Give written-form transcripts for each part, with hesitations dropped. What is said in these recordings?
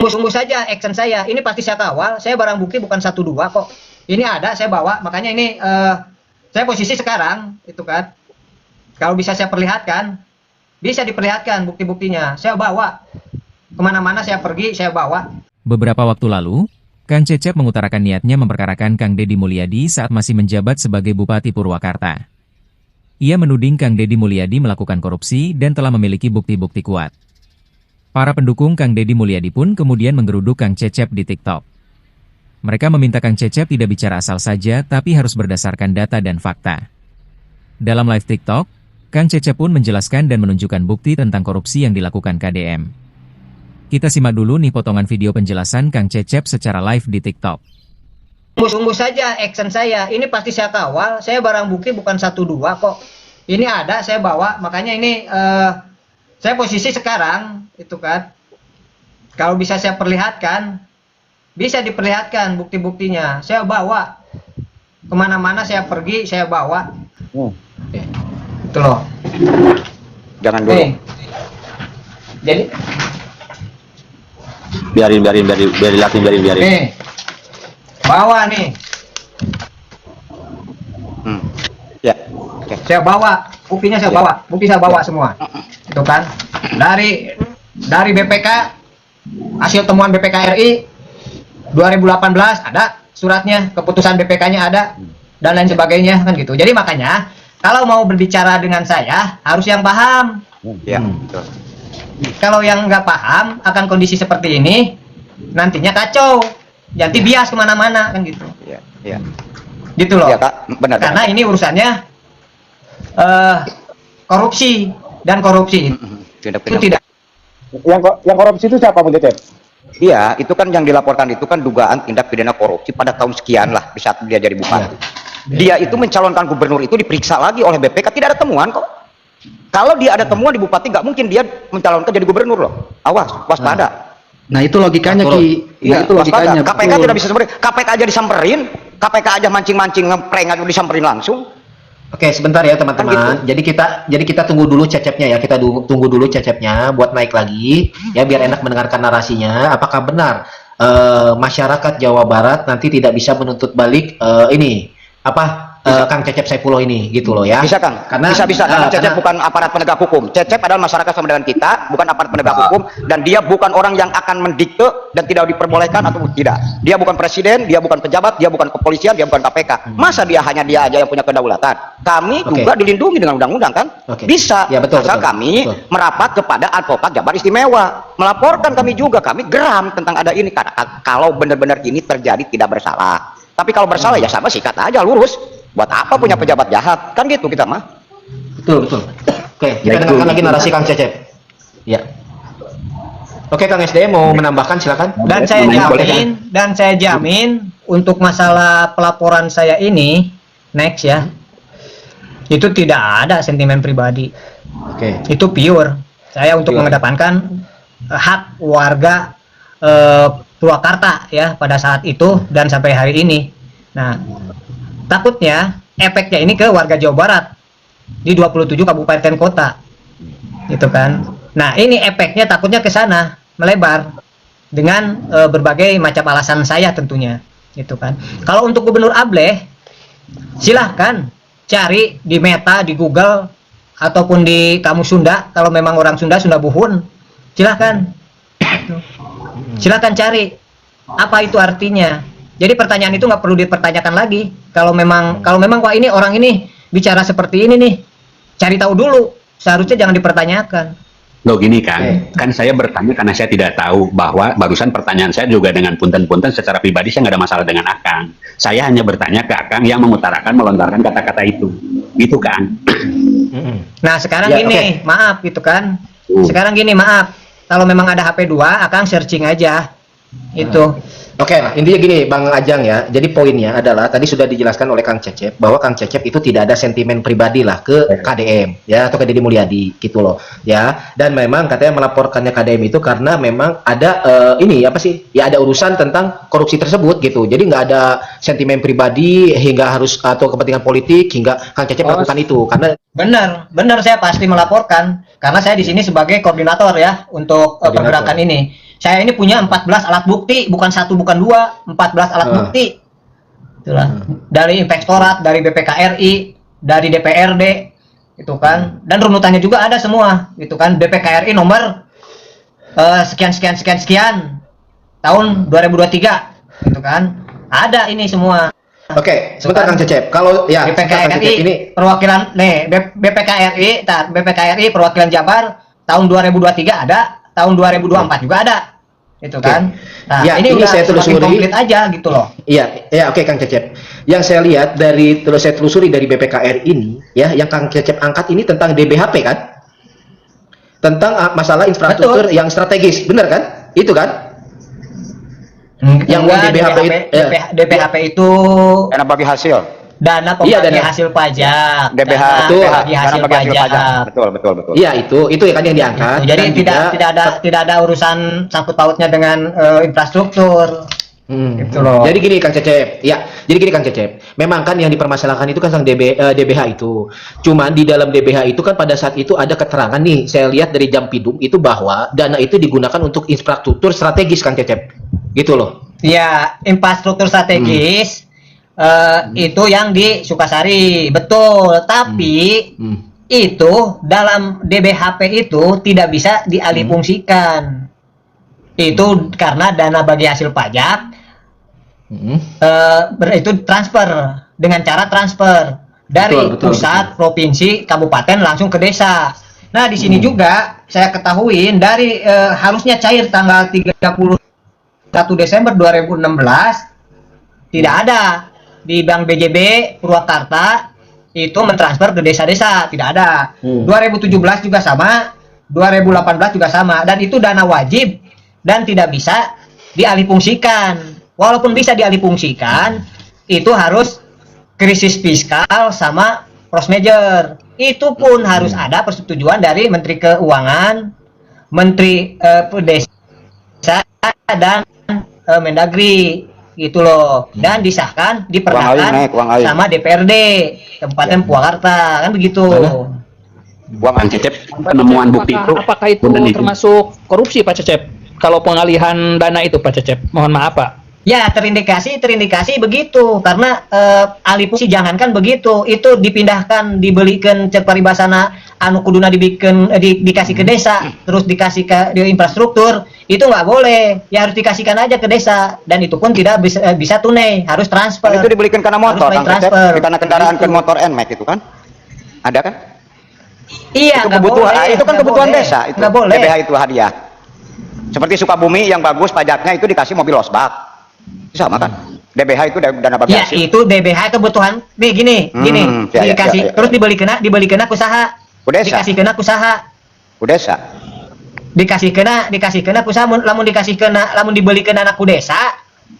Sungguh saja action saya, ini pasti saya kawal, saya barang bukti bukan 1 2 kok. Ini ada, saya bawa, makanya ini saya posisi sekarang, itu kan. Kalau bisa saya perlihatkan, bisa diperlihatkan bukti-buktinya. Saya bawa, kemana-mana saya pergi, saya bawa. Beberapa waktu lalu, Kang Cecep mengutarakan niatnya memperkarakan Kang Deddy Mulyadi saat masih menjabat sebagai Bupati Purwakarta. Ia menuding Kang Deddy Mulyadi melakukan korupsi dan telah memiliki bukti-bukti kuat. Para pendukung Kang Deddy Mulyadi pun kemudian menggeruduk Kang Cecep di TikTok. Mereka meminta Kang Cecep tidak bicara asal saja tapi harus berdasarkan data dan fakta. Dalam live TikTok, Kang Cecep pun menjelaskan dan menunjukkan bukti tentang korupsi yang dilakukan KDM. Kita simak dulu nih potongan video penjelasan Kang Cecep secara live di TikTok. Sungguh saja action saya, ini pasti saya kawal, saya barang bukti bukan 1 2 kok. Ini ada, saya bawa, makanya ini saya posisi sekarang, itu kan. Kalau bisa saya perlihatkan, bisa diperlihatkan bukti-buktinya. Saya bawa, kemana-mana saya pergi, saya bawa. Itu loh. Jangan dulu. Jadi biarin. nih, bawa nih. Ya. Oke. Saya bawa, buktinya saya bawa, bukti saya bawa semua. Itu kan. Dari BPK, hasil temuan BPK RI 2018 ada suratnya, keputusan BPK-nya ada, dan lain sebagainya kan gitu. Jadi makanya kalau mau berbicara dengan saya harus yang paham. Ya, betul. Kalau yang nggak paham akan kondisi seperti ini, nantinya kacau, nanti bias kemana-mana kan gitu. Ya. Gitu loh. Ya, Kak, benar. Karena ini urusannya korupsi dan korupsi itu tidak. Yang korupsi itu siapa, Bung Cecep? Iya, itu kan yang dilaporkan itu kan dugaan tindak pidana korupsi pada tahun sekian lah di saat dia jadi bupati. Dia itu mencalonkan gubernur itu diperiksa lagi oleh BPK, tidak ada temuan kok. Kalau dia ada temuan di bupati, nggak mungkin dia mencalonkan jadi gubernur loh. Awas, waspada. Nah itu logikanya Ki. Iya, Itu logikanya. KPK tidak bisa samperin, KPK aja disamperin, KPK aja mancing-mancing ngeprank aja disamperin langsung. Oke, sebentar ya teman-teman. Kan gitu. Jadi kita tunggu dulu Cecepnya ya. Kita tunggu dulu Cecepnya buat naik lagi ya biar enak mendengarkan narasinya. Apakah benar masyarakat Jawa Barat nanti tidak bisa menuntut balik Kang Cecep Saifullah ini gitu loh ya. Bisa Kang, karena Cecep bukan aparat penegak hukum. Cecep adalah masyarakat sama dengan kita, bukan aparat penegak hukum, dan dia bukan orang yang akan mendikte dan tidak diperbolehkan atau tidak. Dia bukan presiden, dia bukan pejabat, dia bukan kepolisian, dia bukan KPK. Masa dia hanya dia aja yang punya kedaulatan? Kami juga dilindungi dengan undang-undang kan? Bisa. Ya, betul, asal kami merapat kepada advokat Jabar Istimewa, melaporkan kami juga, kami geram tentang ada ini. Karena kalau benar-benar ini terjadi tidak bersalah. Tapi kalau bersalah ya sama sikat aja lurus. Buat apa punya pejabat jahat? Kan gitu kita mah. Betul. Oke, kita dengarkan lagi narasi Kang Cecep. Ya. Oke, Kang SD mau menambahkan silakan. Dan saya jamin untuk masalah pelaporan saya ini next ya. Itu tidak ada sentimen pribadi. Oke. Itu pure. Saya untuk mengedepankan hak warga Purwakarta ya pada saat itu dan sampai hari ini. Nah, takutnya efeknya ini ke warga Jawa Barat di 27 kabupaten kota gitu kan. Nah ini efeknya takutnya ke sana melebar dengan berbagai macam alasan saya tentunya gitu kan. Kalau untuk Gubernur Ableh silahkan cari di Meta, di Google ataupun di Kamus Sunda, kalau memang orang Sunda Buhun silahkan cari apa itu artinya. Jadi pertanyaan itu nggak perlu dipertanyakan lagi. Kalau memang wah ini orang ini bicara seperti ini nih, cari tahu dulu. Seharusnya jangan dipertanyakan. Loh gini kan, kan saya bertanya karena saya tidak tahu bahwa barusan pertanyaan saya juga dengan punten-punten secara pribadi saya nggak ada masalah dengan Akang. Saya hanya bertanya ke Akang yang melontarkan kata-kata itu, gitu kan? Nah sekarang gini, maaf gitu kan. Sekarang gini maaf, kalau memang ada HP 2, Akang searching aja itu. Oke, intinya gini Bang Ajang ya. Jadi poinnya adalah tadi sudah dijelaskan oleh Kang Cecep bahwa Kang Cecep itu tidak ada sentimen pribadi lah ke KDM ya atau ke Deddy Mulyadi gitu loh ya. Dan memang katanya melaporkannya KDM itu karena memang ada ada urusan tentang korupsi tersebut gitu. Jadi nggak ada sentimen pribadi hingga harus atau kepentingan politik hingga Kang Cecep melakukan itu karena benar saya pasti melaporkan karena saya di sini sebagai koordinator ya untuk pergerakan ini. saya ini punya 14 alat bukti, bukan satu, bukan dua, 14 alat bukti. Itulah. Dari Inspektorat, dari BPKRI, dari DPRD, itu kan. Dan runutannya juga ada semua, gitu kan. BPKRI nomor sekian sekian sekian sekian tahun 2023, gitu kan. Ada ini semua. Oke, sebentar Kang Cecep. Kalau ya BPKRI ini perwakilan BPKRI perwakilan Jabar tahun 2023 ada, tahun 2024 juga ada. Itu kan. Nah, ya, ini udah saya telusuri komplit aja gitu loh. Iya, ya oke Kang Cecep. Yang saya lihat dari saya telusuri dari BPKR ini, ya, yang Kang Cecep angkat ini tentang DBHP kan? Tentang masalah infrastruktur yang strategis, benar kan? Itu kan? Yang DBHP itu Dana bagi hasil. dana Iya, pembagi dana. hasil pajak. DBH, Dana bagi dana hasil bagi hasil pajak. pajak. Betul. Iya, itu ya kan yang diangkat. Jadi Dan tidak ada urusan sangkut pautnya dengan infrastruktur. Gitu loh. Jadi gini Kang Cecep, ya. Jadi gini Kang Cecep. Memang kan yang dipermasalahkan itu kan tentang DBH itu. Cuman di dalam DBH itu kan pada saat itu ada keterangan nih. Saya lihat dari Jampidum itu bahwa dana itu digunakan untuk infrastruktur strategis Kang Cecep. Gitu loh. Ya, infrastruktur strategis itu yang di Sukasari, betul. Tapi itu dalam DBHP itu tidak bisa dialihfungsikan. Itu karena dana bagi hasil pajak itu transfer dengan cara transfer dari pusat, provinsi, kabupaten langsung ke desa. Nah, di sini juga saya ketahuin dari harusnya cair tanggal 31 Desember 2016 tidak ada di Bank BJB Purwakarta itu mentransfer ke desa-desa, tidak ada. 2017 juga sama, 2018 juga sama, dan itu dana wajib dan tidak bisa dialihfungsikan. Walaupun bisa dialihfungsikan, itu harus krisis fiskal sama force major. Itu pun harus ada persetujuan dari Menteri Keuangan, Menteri Desa, dan Mendagri, gitu loh. Dan disahkan, diperkenalkan sama DPRD Kabupaten Purwakarta, kan begitu. Kang Cecep, penemuan bukti itu, apakah itu termasuk korupsi Pak Cecep? Kalau pengalihan dana itu Pak Cecep, mohon maaf Pak. Ya, terindikasi begitu, karena alih fungsi jangankan begitu, itu dipindahkan, dibelikan cek paribasana anu kuduna dibikin dikasih ke desa, terus dikasih ke infrastruktur, itu nggak boleh, ya harus dikasihkan aja ke desa, dan itu pun tidak bisa tunai, harus transfer. Itu dibelikan karena motor, Kang Cecep, karena kendaraan ke motor NMAX itu kan, ada kan? Iya, Itu kebutuhan, itu kan kebutuhan boleh. desa, itu Nggak boleh. DBH itu hadiah. Seperti Sukabumi yang bagus pajaknya itu dikasih mobil losbak. Sama kan? DBH itu dana bagi Ya, hasil. itu DBH kebutuhan. Nih gini. Dikasih terus dibeli kena usaha. Dikasih kena usaha. Desa. Dikasih kena usaha, lamun dibeli kena anak desa.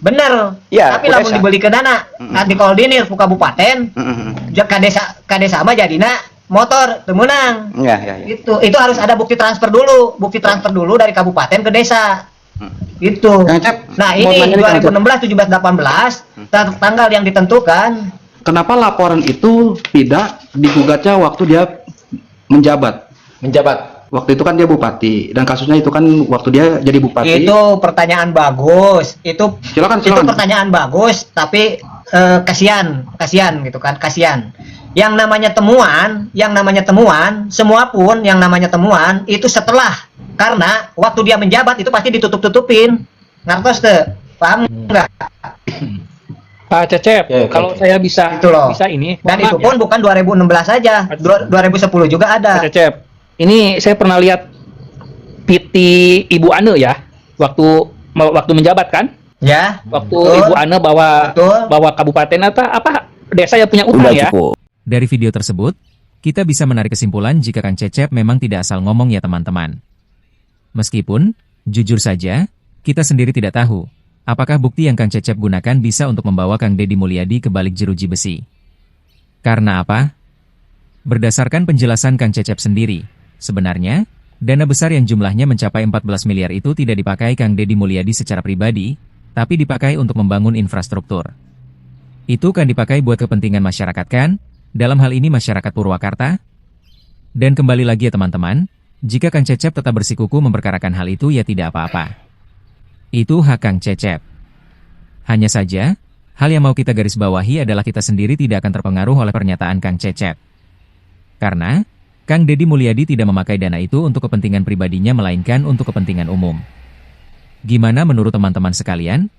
Bener. Ya, tapi lamun dibeli kena di koordinir ku kabupaten. Kadesa mah jadina motor temenang. Ya. Itu harus ada bukti transfer dulu dari kabupaten ke desa. Gitu. Nah, ini 2016, 17, 18 tanggal yang ditentukan. Kenapa laporan itu tidak digugatnya waktu dia menjabat? Waktu itu kan dia bupati dan kasusnya itu kan waktu dia jadi bupati. Itu pertanyaan bagus. Itu Silakan. Itu pertanyaan bagus, tapi kasihan gitu kan, kasihan. Yang namanya temuan, semua pun yang namanya temuan itu setelah, karena waktu dia menjabat itu pasti ditutup-tutupin. Ngertos tuh? Paham nggak? Pak Cecep, kalau saya bisa Itu loh. bisa ini. Dan itu maaf pun bukan 2016 saja, 2010 juga ada. Pak Cecep, ini saya pernah lihat PT Ibu Ane ya, waktu menjabat kan? Ya. Waktu betul. Ibu Ane bawa kabupaten atau apa desa yang punya utang ya. Dari video tersebut, kita bisa menarik kesimpulan jika Kang Cecep memang tidak asal ngomong ya teman-teman. Meskipun, jujur saja, kita sendiri tidak tahu, apakah bukti yang Kang Cecep gunakan bisa untuk membawa Kang Deddy Mulyadi ke balik jeruji besi. Karena apa? Berdasarkan penjelasan Kang Cecep sendiri, sebenarnya, dana besar yang jumlahnya mencapai 14 miliar itu tidak dipakai Kang Deddy Mulyadi secara pribadi, tapi dipakai untuk membangun infrastruktur. Itu kan dipakai buat kepentingan masyarakat kan? Dalam hal ini masyarakat Purwakarta. Dan kembali lagi ya teman-teman, jika Kang Cecep tetap bersikuku memperkarakan hal itu ya tidak apa-apa. Itu hak Kang Cecep. Hanya saja, hal yang mau kita garis bawahi adalah kita sendiri tidak akan terpengaruh oleh pernyataan Kang Cecep. Karena, Kang Deddy Mulyadi tidak memakai dana itu untuk kepentingan pribadinya melainkan untuk kepentingan umum. Gimana menurut teman-teman sekalian?